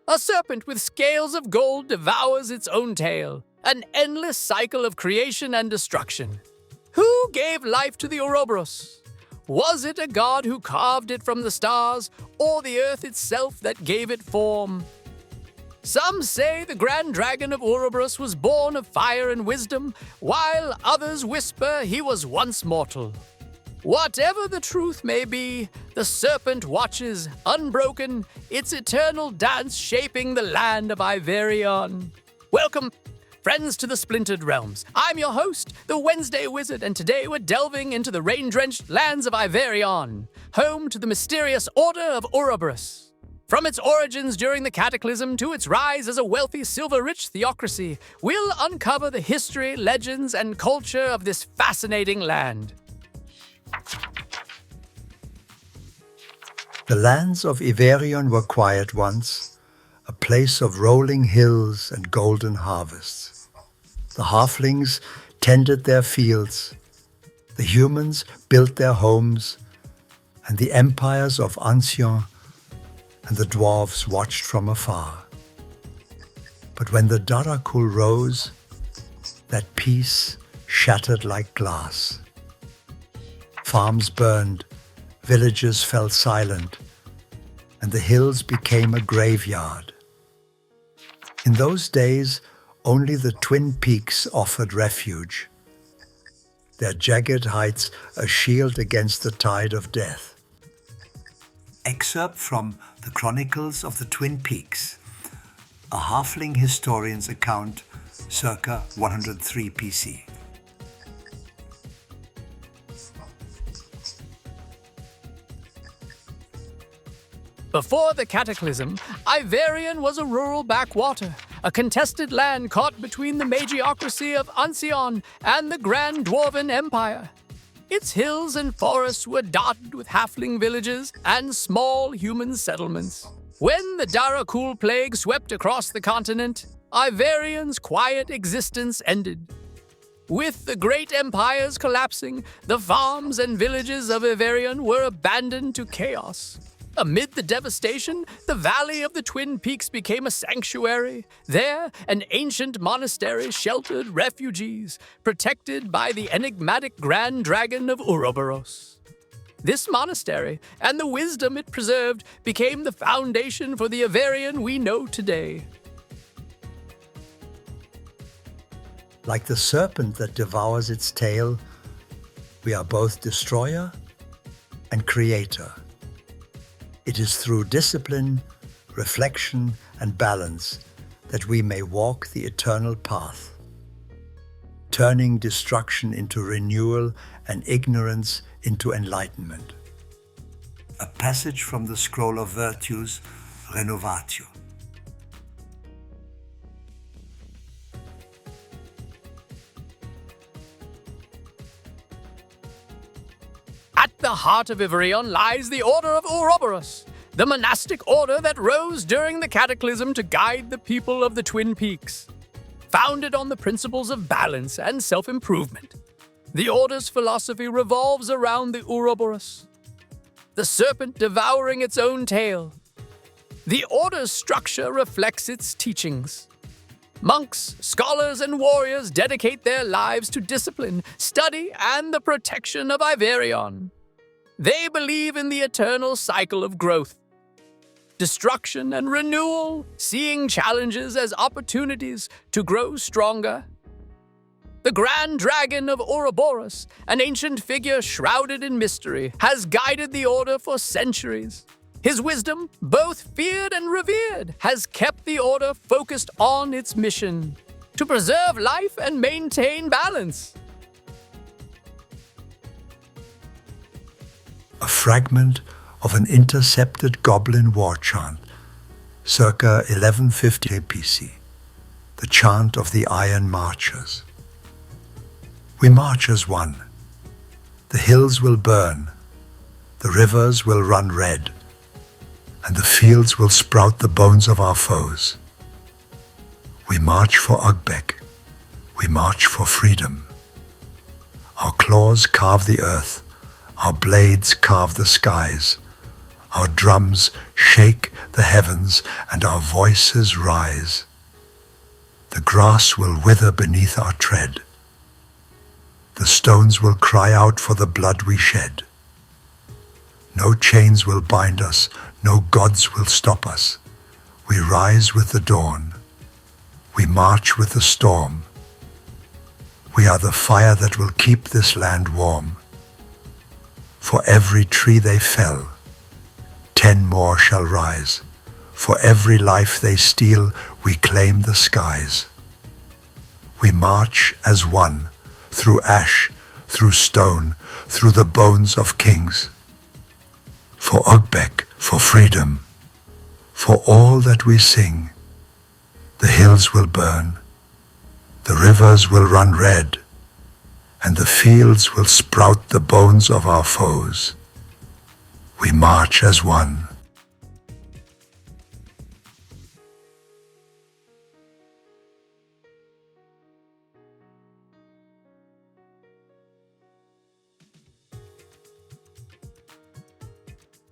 A serpent with scales of gold devours its own tail, an endless cycle of creation and destruction. Who gave life to the Ouroboros? Was it a god who carved it from the stars, or the earth itself that gave it form? Some say the Grand Dragon of Ouroboros was born of fire and wisdom, while others whisper he was once mortal. Whatever the truth may be, the serpent watches, unbroken, its eternal dance shaping the land of Iverion. Welcome, friends, to the Splintered Realms. I'm your host, the Wednesday Wizard, and today we're delving into the rain-drenched lands of Iverion, home to the mysterious Order of Ouroboros. From its origins during the Cataclysm to its rise as a wealthy, silver-rich theocracy, we'll uncover the history, legends, and culture of this fascinating land. The lands of Iverion were quiet once, a place of rolling hills and golden harvests. The halflings tended their fields, the humans built their homes, and the empires of Ancient and the Dwarves watched from afar. But when the Darakhul rose, that peace shattered like glass. Farms burned, villages fell silent, and the hills became a graveyard. In those days, only the twin peaks offered refuge, their jagged heights a shield against the tide of death. Excerpt from the Chronicles of the Twin Peaks, a halfling historian's account circa 103 PC. Before the Cataclysm, Iverion was a rural backwater, a contested land caught between the magiocracy of Ancient and the Grand Dwarven Empire. Its hills and forests were dotted with halfling villages and small human settlements. When the Darakhul Plague swept across the continent, Iverion's quiet existence ended. With the great empires collapsing, the farms and villages of Iverion were abandoned to chaos. Amid the devastation, the Valley of the Twin Peaks became a sanctuary. There, an ancient monastery sheltered refugees, protected by the enigmatic Grand Dragon of Ouroboros. This monastery, and the wisdom it preserved, became the foundation for the Iverion we know today. Like the serpent that devours its tail, we are both destroyer and creator. It is through discipline, reflection, and balance that we may walk the eternal path, turning destruction into renewal and ignorance into enlightenment. A passage from the Scroll of Virtues, Renovatio. At the heart of Iverion lies the Order of Ouroboros, the monastic order that rose during the Cataclysm to guide the people of the Twin Peaks. Founded on the principles of balance and self-improvement, the Order's philosophy revolves around the Ouroboros, the serpent devouring its own tail. The Order's structure reflects its teachings. Monks, scholars, and warriors dedicate their lives to discipline, study, and the protection of Iverion. They believe in the eternal cycle of growth, destruction, and renewal, seeing challenges as opportunities to grow stronger. The Grand Dragon of Ouroboros, an ancient figure shrouded in mystery, has guided the Order for centuries. His wisdom, both feared and revered, has kept the Order focused on its mission to preserve life and maintain balance. A fragment of an intercepted Goblin War chant, circa 1150 PC, the chant of the Iron Marchers. We march as one. The hills will burn, the rivers will run red, and the fields will sprout the bones of our foes. We march for Ugbek. We march for freedom. Our claws carve the earth. Our blades carve the skies. Our drums shake the heavens and our voices rise. The grass will wither beneath our tread. The stones will cry out for the blood we shed. No chains will bind us, no gods will stop us. We rise with the dawn. We march with the storm. We are the fire that will keep this land warm. For every tree they fell, 10 more shall rise. For every life they steal, we claim the skies. We march as one, through ash, through stone, through the bones of kings. For Ugbek, for freedom, for all that we sing. The hills will burn, the rivers will run red, and the fields will sprout the bones of our foes. We march as one.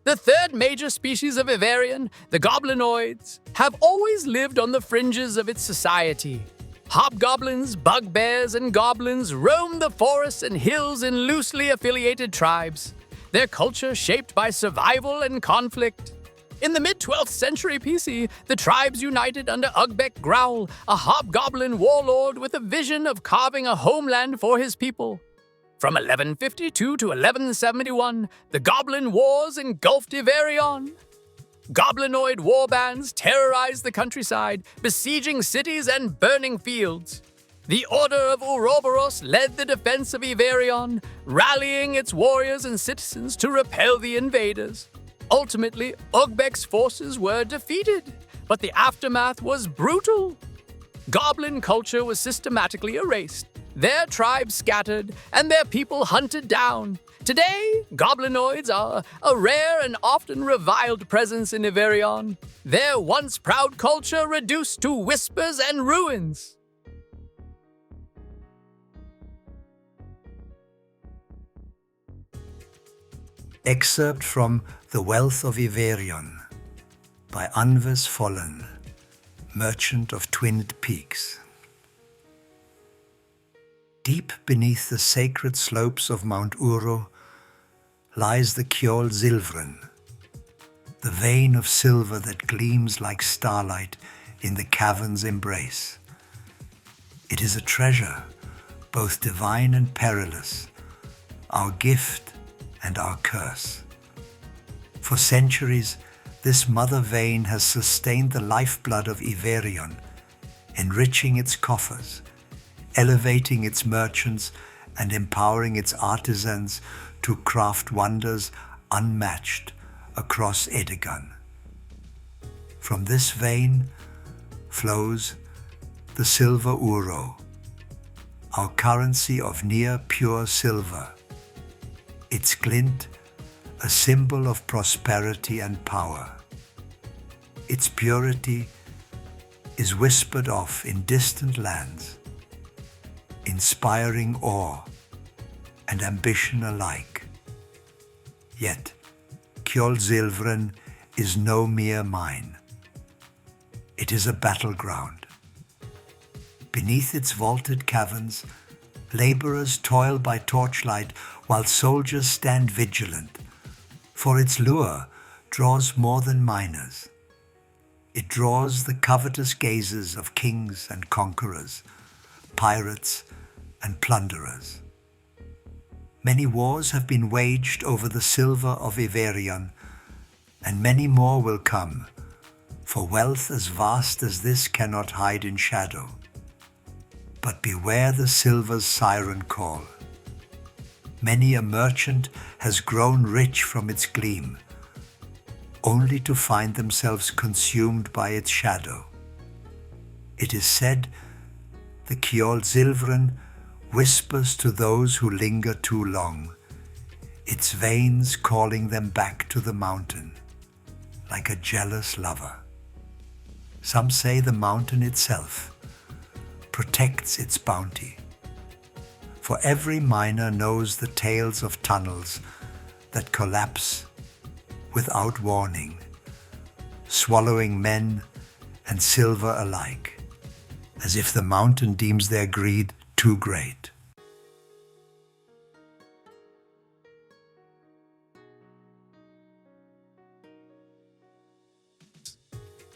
The third major species of Iverion, the goblinoids, have always lived on the fringes of its society. Hobgoblins, bugbears, and goblins roam the forests and hills in loosely affiliated tribes, their culture shaped by survival and conflict. In the mid-12th century BC, the tribes united under Ugbek Growl, a hobgoblin warlord with a vision of carving a homeland for his people. From 1152 to 1171, the Goblin Wars engulfed Iverion. Goblinoid warbands terrorized the countryside, besieging cities and burning fields. The Order of Ouroboros led the defense of Iverion, rallying its warriors and citizens to repel the invaders. Ultimately, Ugbek's forces were defeated, but the aftermath was brutal. Goblin culture was systematically erased, their tribes scattered, and their people hunted down. Today, goblinoids are a rare and often reviled presence in Iverion, their once proud culture reduced to whispers and ruins. Excerpt from The Wealth of Iverion by Unveiled Fallen, Merchant of Twinned Peaks. Deep beneath the sacred slopes of Mount Uro lies the Kjol Zilvren, the vein of silver that gleams like starlight in the cavern's embrace. It is a treasure, both divine and perilous, our gift and our curse. For centuries, this mother vein has sustained the lifeblood of Iverion, enriching its coffers, elevating its merchants, and empowering its artisans to craft wonders unmatched across Edegan. From this vein flows the silver Uro, our currency of near pure silver, its glint a symbol of prosperity and power. Its purity is whispered of in distant lands, inspiring awe and ambition alike. Yet, Kjol Zilvren is no mere mine. It is a battleground. Beneath its vaulted caverns, laborers toil by torchlight while soldiers stand vigilant, for its lure draws more than miners. It draws the covetous gazes of kings and conquerors, pirates and plunderers. Many wars have been waged over the silver of Iverion, and many more will come, for wealth as vast as this cannot hide in shadow. But beware the silver's siren call. Many a merchant has grown rich from its gleam, only to find themselves consumed by its shadow. It is said the Kjol Zilvren whispers to those who linger too long, its veins calling them back to the mountain, like a jealous lover. Some say the mountain itself protects its bounty, for every miner knows the tales of tunnels that collapse without warning, swallowing men and silver alike, as if the mountain deems their greed too great.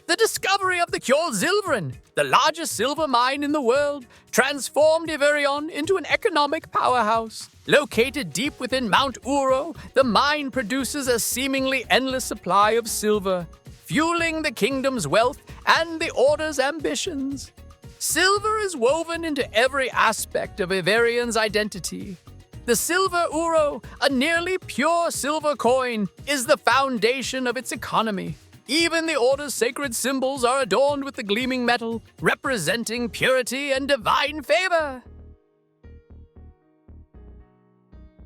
The discovery of the Kjol Silveren, the largest silver mine in the world, transformed Iverion into an economic powerhouse. Located deep within Mount Uro, the mine produces a seemingly endless supply of silver, fueling the kingdom's wealth and the Order's ambitions. Silver is woven into every aspect of Iverion's identity. The silver Uro, a nearly pure silver coin, is the foundation of its economy. Even the Order's sacred symbols are adorned with the gleaming metal, representing purity and divine favor.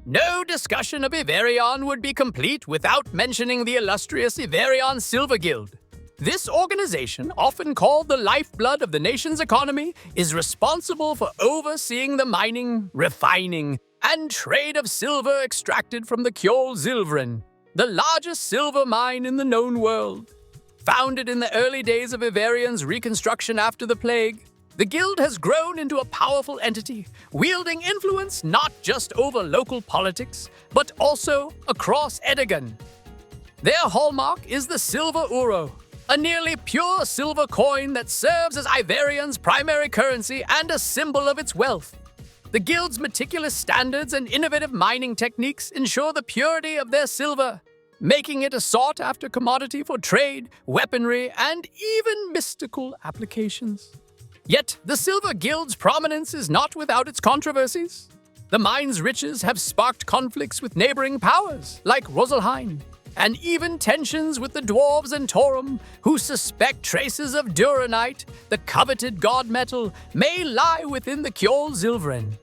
No discussion of Iverion would be complete without mentioning the illustrious Iverion Silver Guild. This organization, often called the lifeblood of the nation's economy, is responsible for overseeing the mining, refining, and trade of silver extracted from the Kjol Silveren, the largest silver mine in the known world. Founded in the early days of Iverion's reconstruction after the plague, the guild has grown into a powerful entity, wielding influence not just over local politics, but also across Edegan. Their hallmark is the silver Uro, a nearly pure silver coin that serves as Iverion's primary currency and a symbol of its wealth. The guild's meticulous standards and innovative mining techniques ensure the purity of their silver, making it a sought-after commodity for trade, weaponry, and even mystical applications. Yet, the Silver Guild's prominence is not without its controversies. The mine's riches have sparked conflicts with neighboring powers, like Rosalhine, and even tensions with the Dwarves and Torrum, who suspect traces of Duranite, the coveted god metal, may lie within the Kjol Silveren.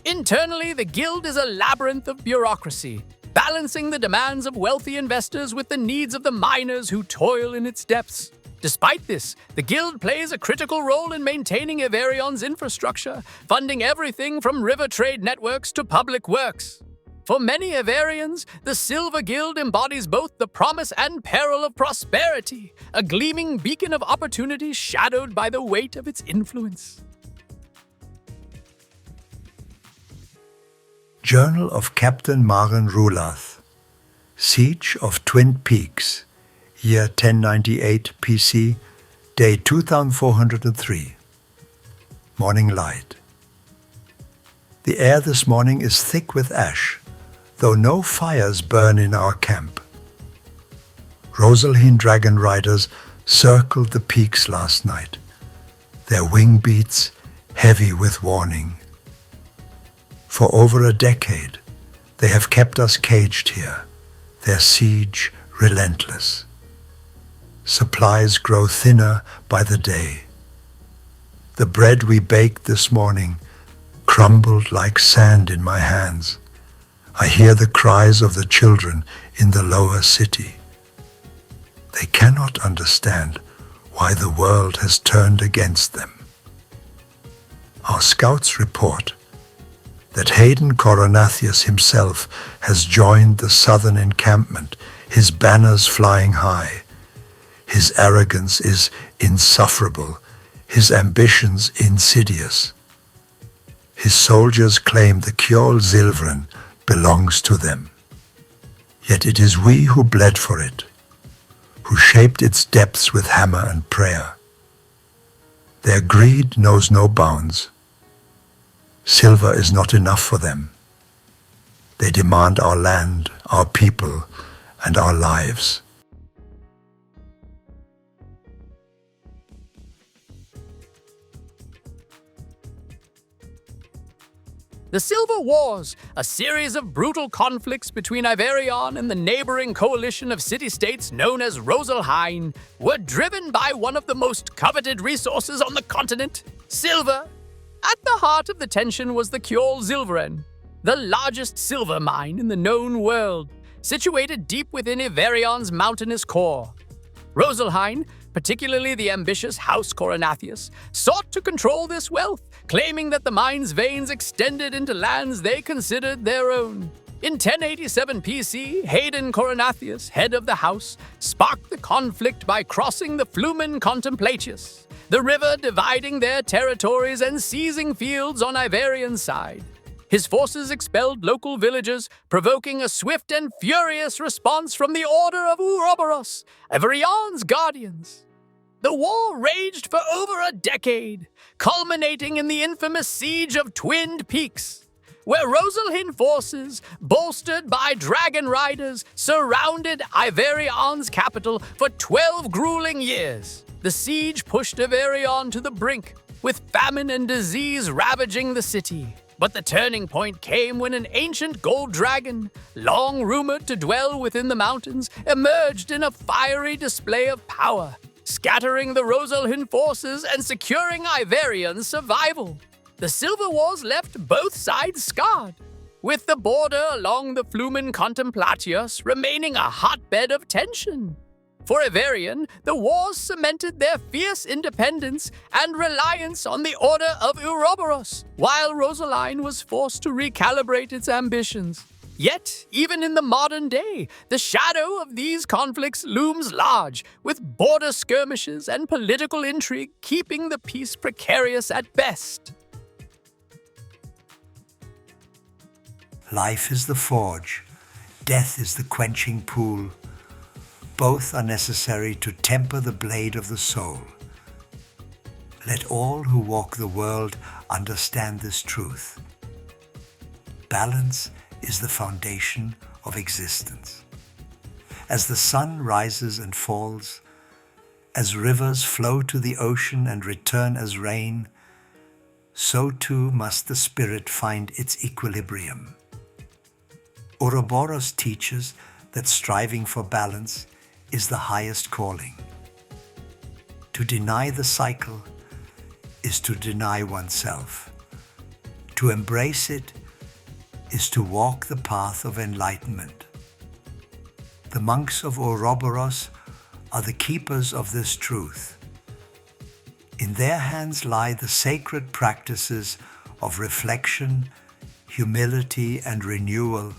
Internally, the guild is a labyrinth of bureaucracy, balancing the demands of wealthy investors with the needs of the miners who toil in its depths. Despite this, the guild plays a critical role in maintaining Iverion's infrastructure, funding everything from river trade networks to public works. For many Iverians, the Silver Guild embodies both the promise and peril of prosperity, a gleaming beacon of opportunity shadowed by the weight of its influence. Journal of Captain Maren Rulath, Siege of Twin Peaks, year 1098 PC, day 2403. Morning light. The air this morning is thick with ash, though no fires burn in our camp. Rosalhine dragon riders circled the peaks last night, their wing beats heavy with warning. For over a decade, they have kept us caged here, their siege relentless. Supplies grow thinner by the day. The bread we baked this morning crumbled like sand in my hands. I hear the cries of the children in the lower city. They cannot understand why the world has turned against them. Our scouts report that Hayden Coronathius himself has joined the southern encampment, his banners flying high. His arrogance is insufferable, his ambitions insidious. His soldiers claim the Kjol Silveren belongs to them. Yet it is we who bled for it, who shaped its depths with hammer and prayer. Their greed knows no bounds. Silver is not enough for them. They demand our land, our people, and our lives. The Silver Wars, a series of brutal conflicts between Iverion and the neighboring coalition of city-states known as Rosalhine, were driven by one of the most coveted resources on the continent, silver. At the heart of the tension was the Kjol Silveren, the largest silver mine in the known world, situated deep within Iverion's mountainous core. Rosalhine, particularly the ambitious House Coronathius, sought to control this wealth, claiming that the mine's veins extended into lands they considered their own. In 1087 PC, Hayden Coronathius, head of the house, sparked the conflict by crossing the Flumen Contemplatius, the river dividing their territories and seizing fields on Iverion's side. His forces expelled local villagers, provoking a swift and furious response from the Order of Ouroboros, Iverion's guardians. The war raged for over a decade, culminating in the infamous Siege of Twinned Peaks, where Rosalhine forces, bolstered by dragon riders, surrounded Iverion's capital for 12 grueling years. The siege pushed Iverion to the brink, with famine and disease ravaging the city. But the turning point came when an ancient gold dragon, long rumored to dwell within the mountains, emerged in a fiery display of power, scattering the Rosalhine forces and securing Iverion's survival. The Silver Wars left both sides scarred, with the border along the Flumen Contemplatius remaining a hotbed of tension. For Iverion, the wars cemented their fierce independence and reliance on the Order of Ouroboros, while Rosalhine was forced to recalibrate its ambitions. Yet, even in the modern day, the shadow of these conflicts looms large, with border skirmishes and political intrigue keeping the peace precarious at best. Life is the forge, death is the quenching pool. Both are necessary to temper the blade of the soul. Let all who walk the world understand this truth. Balance is the foundation of existence. As the sun rises and falls, as rivers flow to the ocean and return as rain, so too must the spirit find its equilibrium. Ouroboros teaches that striving for balance is the highest calling. To deny the cycle is to deny oneself. To embrace it is to walk the path of enlightenment. The monks of Ouroboros are the keepers of this truth. In their hands lie the sacred practices of reflection, humility, and renewal.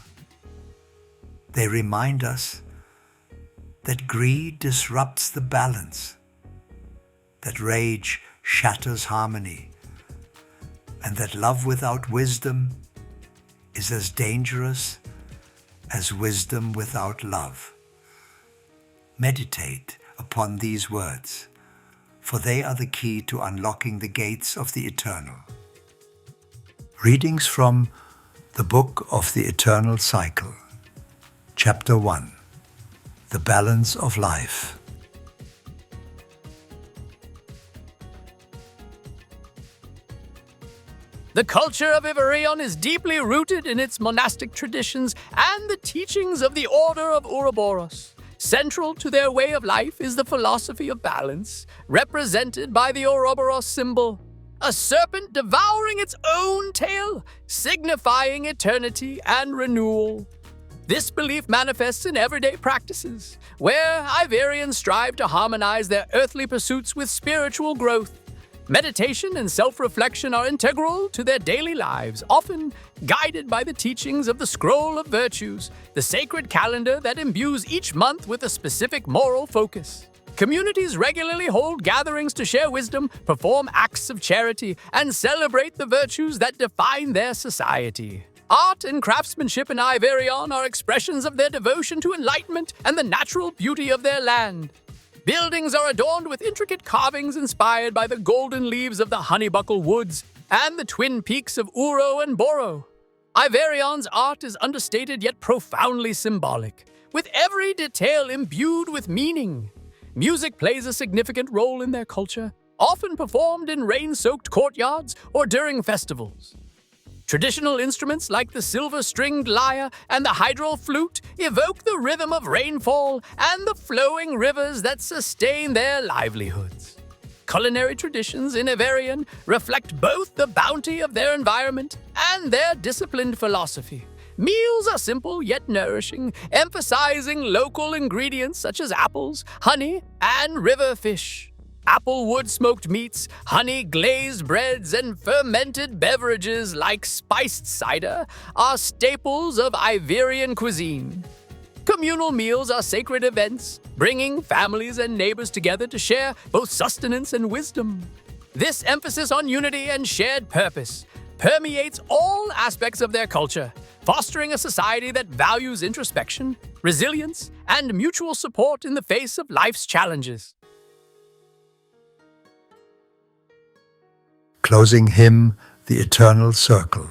They remind us that greed disrupts the balance, that rage shatters harmony, and that love without wisdom is as dangerous as wisdom without love. Meditate upon these words, for they are the key to unlocking the gates of the eternal. Readings from the Book of the Eternal Cycle, Chapter 1. The Balance of Life. The culture of Iverion is deeply rooted in its monastic traditions and the teachings of the Order of Ouroboros. Central to their way of life is the philosophy of balance, represented by the Ouroboros symbol, a serpent devouring its own tail, signifying eternity and renewal. This belief manifests in everyday practices, where Iverians strive to harmonize their earthly pursuits with spiritual growth. Meditation and self-reflection are integral to their daily lives, often guided by the teachings of the Scroll of Virtues, the sacred calendar that imbues each month with a specific moral focus. Communities regularly hold gatherings to share wisdom, perform acts of charity, and celebrate the virtues that define their society. Art and craftsmanship in Iverion are expressions of their devotion to enlightenment and the natural beauty of their land. Buildings are adorned with intricate carvings inspired by the golden leaves of the honeybuckle woods and the twin peaks of Ouro and Boro. Iverion's art is understated yet profoundly symbolic, with every detail imbued with meaning. Music plays a significant role in their culture, often performed in rain-soaked courtyards or during festivals. Traditional instruments like the silver-stringed lyre and the hydral flute evoke the rhythm of rainfall and the flowing rivers that sustain their livelihoods. Culinary traditions in Iverion reflect both the bounty of their environment and their disciplined philosophy. Meals are simple yet nourishing, emphasizing local ingredients such as apples, honey, and river fish. Applewood smoked meats, honey glazed breads, and fermented beverages like spiced cider are staples of Iverion cuisine. Communal meals are sacred events, bringing families and neighbors together to share both sustenance and wisdom. This emphasis on unity and shared purpose permeates all aspects of their culture, fostering a society that values introspection, resilience, and mutual support in the face of life's challenges. Closing hymn, the eternal circle.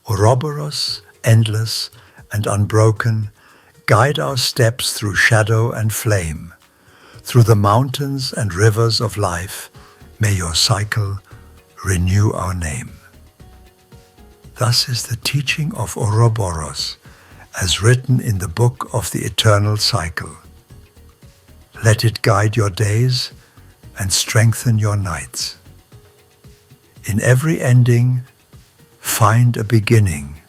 Ouroboros, endless and unbroken, guide our steps through shadow and flame. Through the mountains and rivers of life, may your cycle renew our name. Thus is the teaching of Ouroboros, as written in the book of the eternal cycle. Let it guide your days and strengthen your nights. In every ending, find a beginning.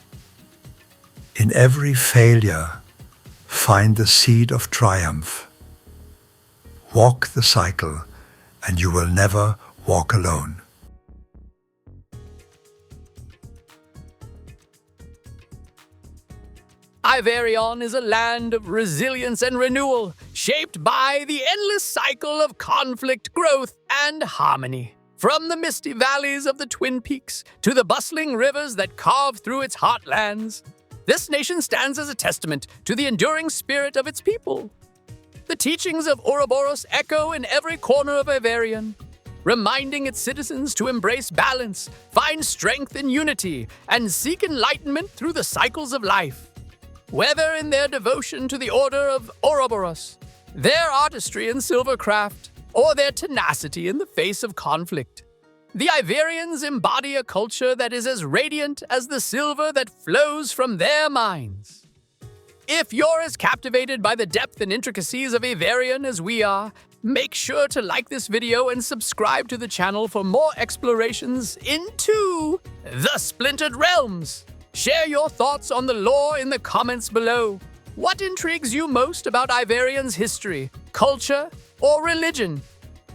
In every failure, find the seed of triumph. Walk the cycle, and you will never walk alone. Iverion is a land of resilience and renewal, shaped by the endless cycle of conflict, growth, and harmony. From the misty valleys of the Twin Peaks to the bustling rivers that carve through its heartlands, this nation stands as a testament to the enduring spirit of its people. The teachings of Ouroboros echo in every corner of Iverion, reminding its citizens to embrace balance, find strength in unity, and seek enlightenment through the cycles of life. Whether in their devotion to the Order of Ouroboros, their artistry in silvercraft, or their tenacity in the face of conflict, the Iverians embody a culture that is as radiant as the silver that flows from their minds. If you're as captivated by the depth and intricacies of Iverion as we are, make sure to like this video and subscribe to the channel for more explorations into the Splintered Realms. Share your thoughts on the lore in the comments below. What intrigues you most about Iverion's history, culture, or religion?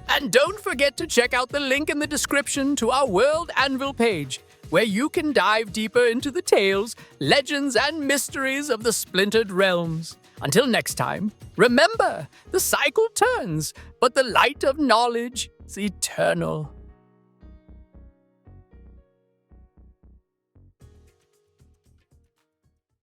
And don't forget to check out the link in the description to our World Anvil page, where you can dive deeper into the tales, legends, and mysteries of the Splintered Realms. Until next time, remember, the cycle turns, but the light of knowledge is eternal.